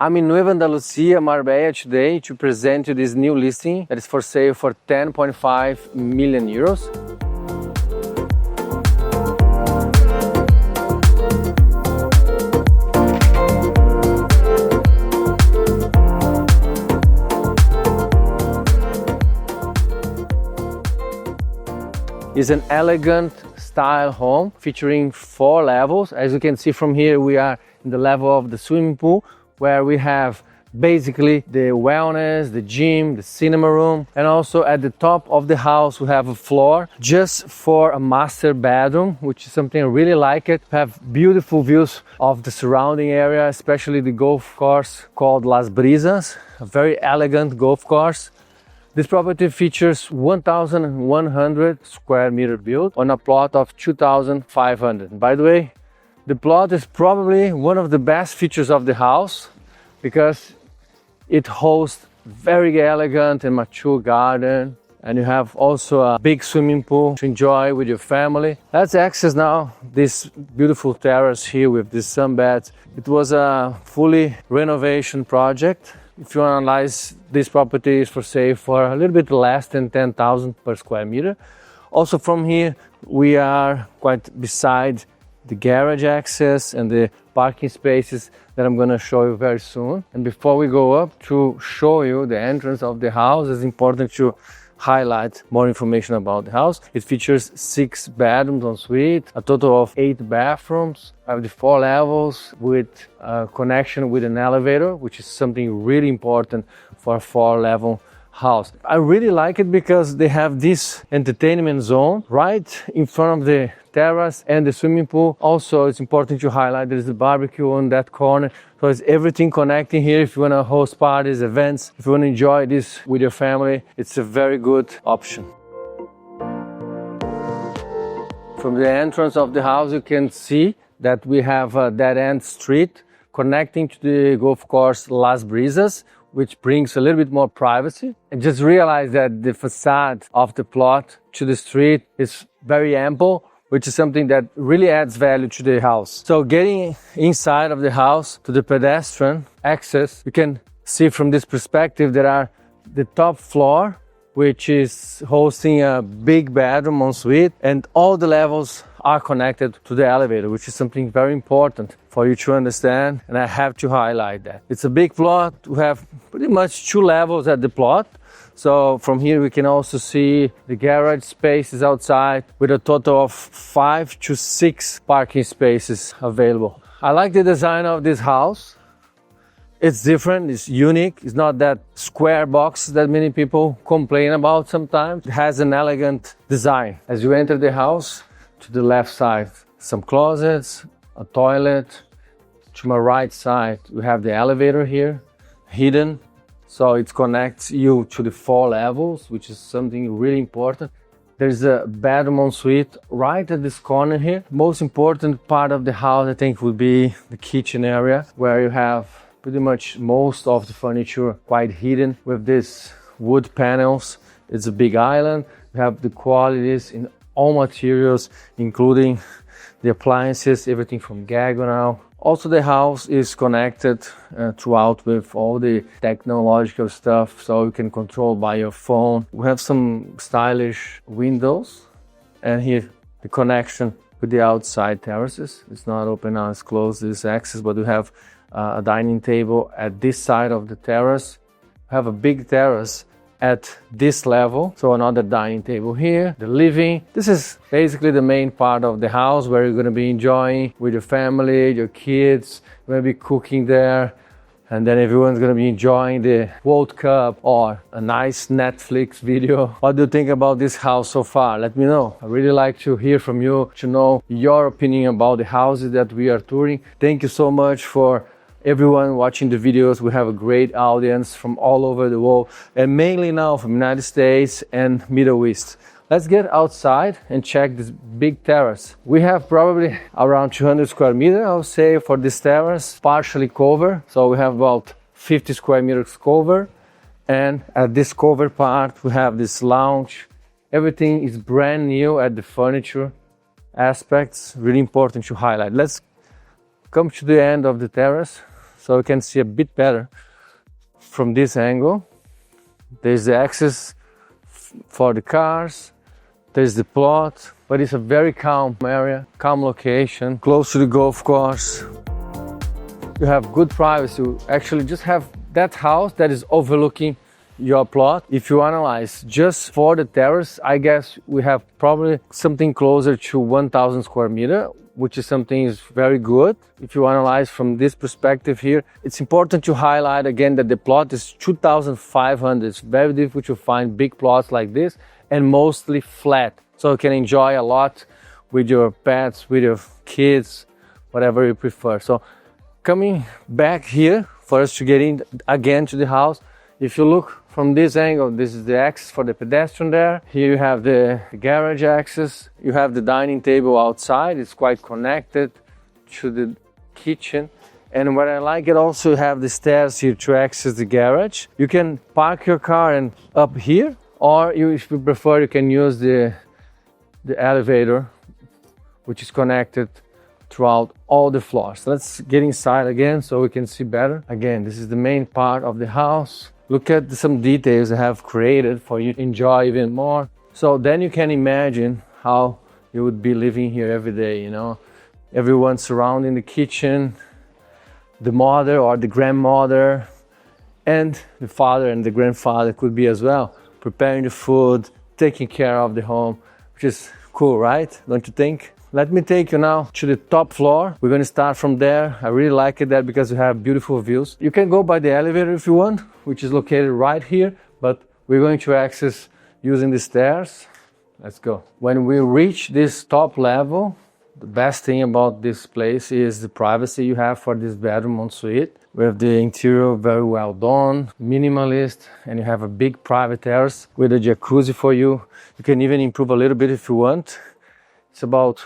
I'm in Nueva Andalucía, Marbella today to present you this new listing that is for sale for 10.5 million euros. It's an elegant style home featuring 4 levels. As you can see from here, we are in the level of the swimming pool, where we have basically the wellness, the gym, the cinema room, and also at the top of the house we have a floor just for a master bedroom, which is something I really like it. We have beautiful views of the surrounding area, especially the golf course called Las Brisas, a very elegant golf course. This property features 1,100 square meter built on a plot of 2,500. By the way, the plot is probably one of the best features of the house because it hosts very elegant and mature garden, and you have also a big swimming pool to enjoy with your family. Let's access now this beautiful terrace here with these sunbeds. It was a fully renovation project. If you analyze, this property is for sale for a little bit less than 10,000 per square meter. Also from here, we are quite beside the garage access and the parking spaces that I'm going to show you very soon. And before we go up to show you the entrance of the house, it's important to highlight more information about the house. It features 6 bedrooms en suite, a total of 8 bathrooms. I have the 4 levels with a connection with an elevator, which is something really important for a 4-level house. I really like it because they have this entertainment zone right in front of the terrace and the swimming pool. Also, it's important to highlight there is a barbecue on that corner. So it's everything connecting here. If you want to host parties, events, if you want to enjoy this with your family, it's a very good option. From the entrance of the house, you can see that we have a dead-end street connecting to the golf course Las Brisas, which brings a little bit more privacy. And just realize that the facade of the plot to the street is very ample, which is something that really adds value to the house. So getting inside of the house to the pedestrian access, you can see from this perspective there are the top floor, which is hosting a big bedroom en suite, and all the levels are connected to the elevator, which is something very important for you to understand, and I have to highlight that. It's a big plot. We have pretty much 2 levels at the plot. So from here we can also see the garage spaces outside with a total of 5 to 6 parking spaces available. I like the design of this house. It's different, it's unique. It's not that square box that many people complain about sometimes. It has an elegant design. As you enter the house, to the left side, some closets, a toilet. To my right side, we have the elevator here, hidden. So it connects you to the 4 levels, which is something really important. There's a bedroom en suite right at this corner here. Most important part of the house, I think, would be the kitchen area, where you have pretty much most of the furniture quite hidden with these wood panels. It's a big island. We have the qualities in all materials, including the appliances, everything from Gagonal. Also, the house is connected throughout with all the technological stuff, so you can control by your phone. We have some stylish windows, and here the connection with the outside terraces. It's not open now, it's closed, this access, but we have a dining table at this side of the terrace. We have a big terrace at this level, so another dining table here, the living. This is basically the main part of the house where you're going to be enjoying with your family, your kids. You're going to be cooking there, and then everyone's going to be enjoying the World Cup or a nice Netflix video. What do you think about this house so far? Let me know. I really like to hear from you, to know your opinion about the houses that we are touring. Thank you so much for everyone watching the videos. We have a great audience from all over the world, and mainly now from United States and Middle East. Let's get outside and check this big terrace. We have probably around 200 square meters, I would say, for this terrace, partially covered. So we have about 50 square meters covered. And at this covered part, we have this lounge. Everything is brand new at the furniture aspects. Really important to highlight. Let's come to the end of the terrace. so you can see a bit better from this angle. There's the access for the cars, there's the plot, but it's a very calm area, calm location, close to the golf course. You have good privacy. You actually just have that house that is overlooking your plot. If you analyze just for the terrace, I guess we have probably something closer to 1,000 square meter, which is something is very good. If you analyze from this perspective here, it's important to highlight again that the plot is 2,500. It's very difficult to find big plots like this, and mostly flat. So you can enjoy a lot with your pets, with your kids, whatever you prefer. So coming back here for us to get in again to the house, if you look from this angle, this is the access for the pedestrian there. Here you have the garage access. You have the dining table outside. It's quite connected to the kitchen. And what I like, it also have the stairs here to access the garage. You can park your car and up here, or if you prefer, you can use the elevator, which is connected throughout all the floors. Let's get inside again so we can see better. Again, this is the main part of the house. Look at some details I have created for you to enjoy even more. So then you can imagine how you would be living here every day, you know. Everyone surrounding the kitchen, the mother or the grandmother, and the father and the grandfather could be as well, preparing the food, taking care of the home, which is cool, right? Don't you think? Let me take you now to the top floor. We're going to start from there. I really like it there because we have beautiful views. You can go by the elevator if you want, which is located right here, but we're going to access using the stairs. Let's go. When we reach this top level, the best thing about this place is the privacy you have for this bedroom ensuite. We have the interior very well done, minimalist, and you have a big private terrace with a jacuzzi for you. You can even improve a little bit if you want. It's about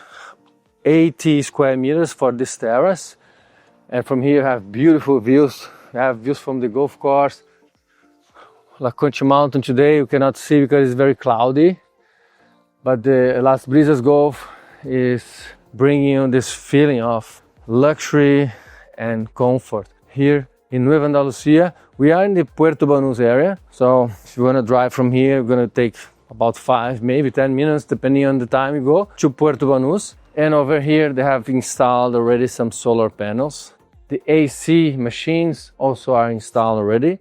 80 square meters for this terrace. And from here you have beautiful views. You have views from the golf course. La Concha Mountain today you cannot see because it's very cloudy. But the Las Brisas Golf is bringing you this feeling of luxury and comfort. Here in Nueva Andalucía, we are in the Puerto Banús area. So if you want to drive from here, you're going to take about 5, maybe 10 minutes, depending on the time you go, to Puerto Banús. And over here, they have installed already some solar panels. The AC machines also are installed already.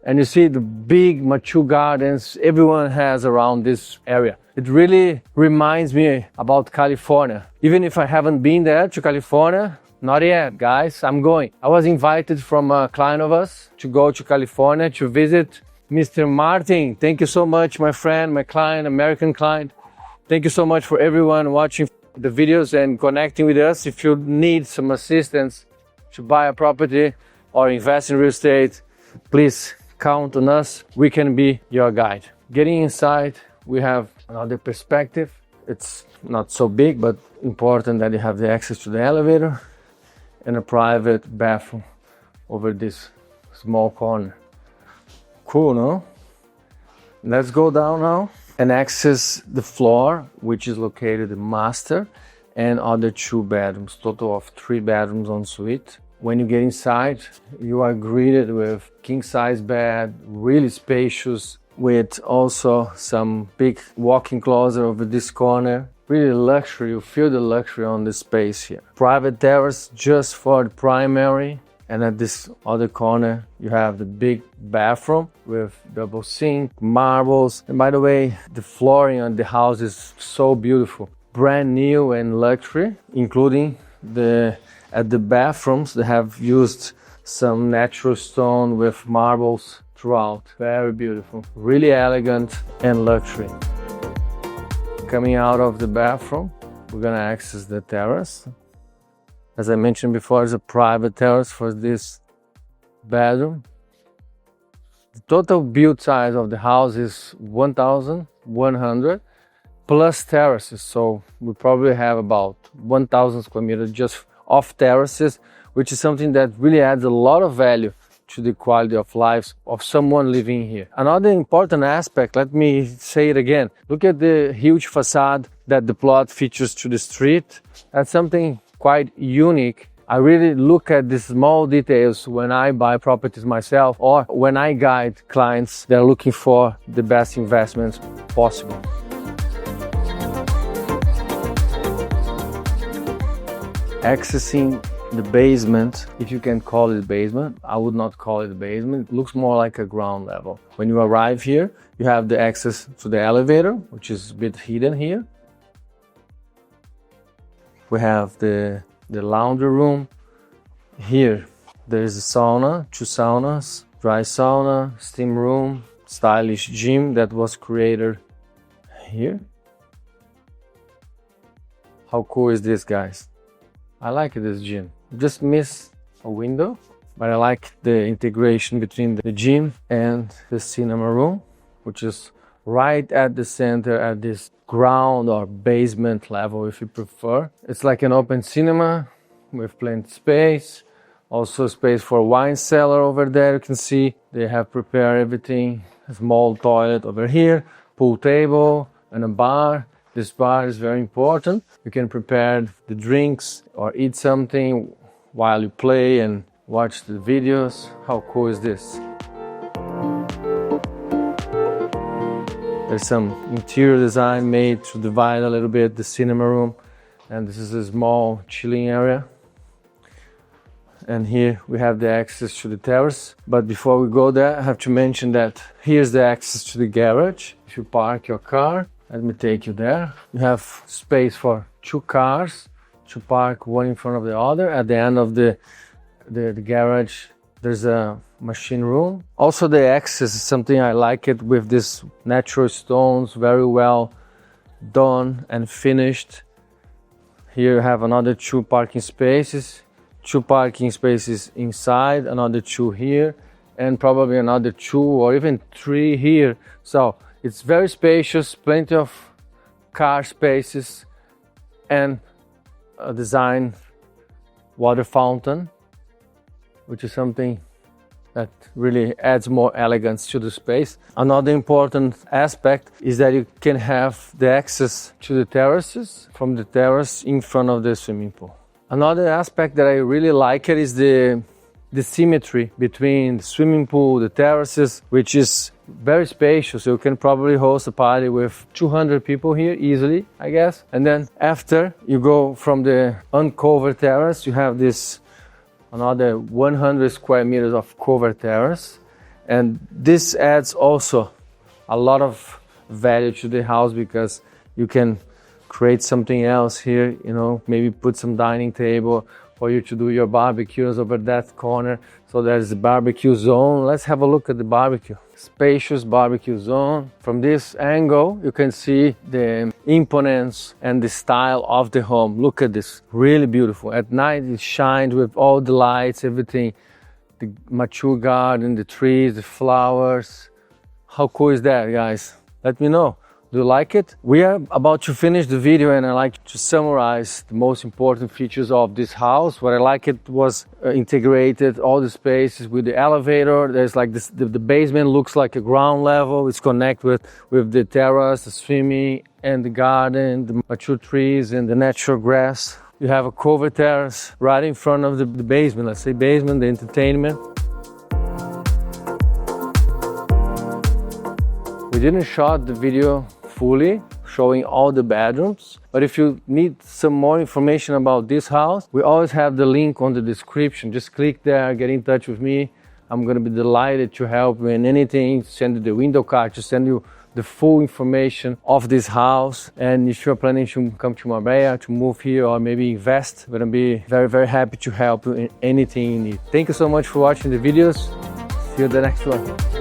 And you see the big mature gardens everyone has around this area. It really reminds me about California. Even if I haven't been there to California, not yet, guys, I'm going. I was invited from a client of us to go to California to visit Mr. Martin. Thank you so much, my friend, my client, American client. Thank you so much for everyone watching the videos and connecting with us. If you need some assistance to buy a property or invest in real estate, please count on us. We can be your guide. Getting inside, we have another perspective. It's not so big, but important that you have the access to the elevator and a private bathroom over this small corner. Cool, no? Let's go down now and access the floor, which is located in master and other 2 bedrooms, total of 3 bedrooms en suite. When you get inside, you are greeted with king-size bed, really spacious, with also some big walk-in closet over this corner. Really luxury, you feel the luxury on this space here. Private terrace just for the primary. And at this other corner, you have the big bathroom with double sink, marbles. And by the way, the flooring on the house is so beautiful. Brand new and luxury, including at the bathrooms, they have used some natural stone with marbles throughout. Very beautiful, really elegant and luxury. Coming out of the bathroom, we're gonna access the terrace. As I mentioned before, it's a private terrace for this bedroom. The total built size of the house is 1,100 plus terraces. So we probably have about 1,000 square meters just off terraces, which is something that really adds a lot of value to the quality of life of someone living here. Another important aspect, let me say it again. Look at the huge facade that the plot features to the street. That's something quite unique I really look at the small details when I buy properties myself or when I guide clients that are looking for the best investments possible. Accessing the basement, if you can call it basement, I would not call it a basement. It looks more like a ground level. When you arrive here, you have the access to the elevator, which is a bit hidden here. We have the laundry room. Here, there's a sauna, 2 saunas, dry sauna, steam room, stylish gym that was created here. How cool is this, guys? I like this gym. Just miss a window, but I like the integration between the gym and the cinema room, which is right at the center at this ground or basement level, if you prefer. It's like an open cinema with plenty of space. Also space for a wine cellar over there. You can see they have prepared everything. A small toilet over here, pool table and a bar. This bar is very important. You can prepare the drinks or eat something while you play and watch the videos. How cool is this? There's some interior design made to divide a little bit the cinema room. And this is a small chilling area. And here we have the access to the terrace. But before we go there, I have to mention that here's the access to the garage. If you park your car, let me take you there. You have space for 2 cars to park one in front of the other. At the end of the garage, there's a machine room. Also the access is something I like it with these natural stones, very well done and finished. Here you have another 2 parking spaces, 2 parking spaces inside, another 2 here, and probably another 2 or even 3 here. So it's very spacious, plenty of car spaces, and a design water fountain, which is something that really adds more elegance to the space. Another important aspect is that you can have the access to the terraces from the terrace in front of the swimming pool. Another aspect that I really like it is the symmetry between the swimming pool, the terraces, which is very spacious. You can probably host a party with 200 people here easily, I guess. And then after you go from the uncovered terrace, you have this another 100 square meters of covered terrace. And this adds also a lot of value to the house because you can create something else here, you know, maybe put some dining table for you to do your barbecues over that corner. So there's the barbecue zone. Let's have a look at the barbecue. Spacious barbecue zone. From this angle, you can see the imponence and the style of the home. Look at this, really beautiful. At night it shines with all the lights, everything. The mature garden, the trees, the flowers. How cool is that, guys? Let me know. Do you like it? We are about to finish the video and I like to summarize the most important features of this house. What I like it was integrated all the spaces with the elevator. There's like this, the basement looks like a ground level. It's connected with the terrace, the swimming and the garden, the mature trees and the natural grass. You have a covered terrace right in front of the basement. Let's say basement, the entertainment. We didn't shot the video fully showing all the bedrooms, but if you need some more information about this house, we always have the link on the description. Just click there, get in touch with me. I'm gonna be delighted to help you in anything, send you the window card, to send you the full information of this house. And if you're planning to come to Marbella, to move here or maybe invest, I'm gonna be very, very happy to help you in anything you need. Thank you so much for watching the videos. See you in the next one.